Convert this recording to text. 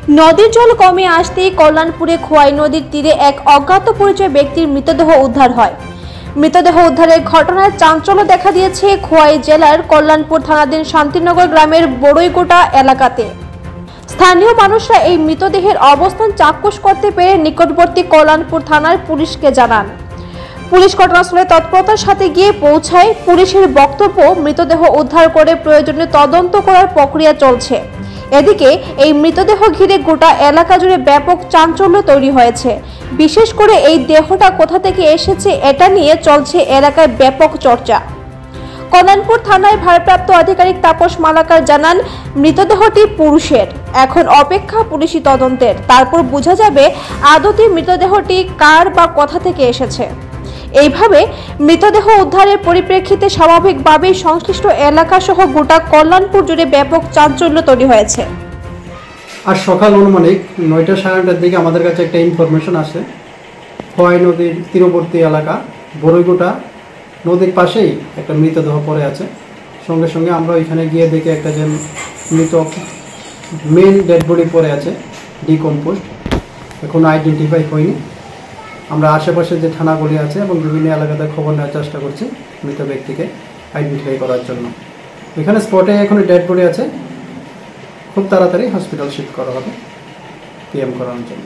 নদীর জল কমে আসতেই কল্যাণপুরে খোয়াই নদীর তীরে এক অজ্ঞাত পরিচয় ব্যক্তির মৃতদেহ উদ্ধার হয়। মৃতদেহ উদ্ধারের ঘটনায় চাঞ্চল্য দেখা দিয়েছে খোয়াই জেলার কল্যাণপুর থানাধীন শান্তিনগর গ্রামের বড়ইগোটা এলাকাতে। স্থানীয় মানুষরা এই মৃতদেহের অবস্থান চাক্ষুষ করতে পেরে নিকটবর্তী কল্যাণপুর থানার পুলিশকে জানান। পুলিশ ঘটনাস্থলে তৎপরতার সাথে গিয়ে পৌঁছায়। পুলিশের বক্তব্য, মৃতদেহ উদ্ধার করে প্রয়োজনীয় তদন্ত করার প্রক্রিয়া চলছে। এদিকে এই মৃতদেহ ঘিরে গোটা এলাকা জুড়ে ব্যাপক চাঞ্চল্য তৈরি হয়েছে। বিশেষ করে এই দেহটা কোথা থেকে এসেছে এটা নিয়ে চলছে এলাকায় ব্যাপক চর্চা। কল্যাণপুর থানায় ভারপ্রাপ্ত আধিকারিক তাপস মালাকার জানান, মৃতদেহটি পুরুষের। এখন অপেক্ষা পুলিশি তদন্তের, তারপর বোঝা যাবে আদতে মৃতদেহটি কার বা কোথা থেকে এসেছে। এইভাবে মৃতদেহ উদ্ধারের পরিপ্রেক্ষিতে স্বাভাবিকভাবেই সংশ্লিষ্ট এলাকা সহ গোটা কল্যাণপুর জুড়ে ব্যাপক চাঞ্চল্য তৈরি হয়েছে। আর সকাল অনুমানিক 9টা সাড়ে 9টার দিকে আমাদের কাছে একটা ইনফরমেশন আসে, খোয়াই নদীর তীরবর্তী এলাকা বড়ইগোটা নদীর পাশেই একটা মৃতদেহ পড়ে আছে। সঙ্গে সঙ্গে আমরা ওইখানে গিয়ে দেখি একটা যে মৃত মেল ডেড বডি পড়ে আছে, ডিকম্পোস্ট, এখনো আইডেন্টিফাই হয়নি। আমরা আশেপাশে যে থানাগুলি আছে এবং বিভিন্ন এলাকাতে খবর নেওয়ার চেষ্টা করছি মৃত ব্যক্তিকে আইডেন্টিফাই করার জন্য। এখানে স্পটে এখনো ডেড বডি আছে, খুব তাড়াতাড়ি হসপিটাল শিফট করা হবে পিএম করানোর জন্য।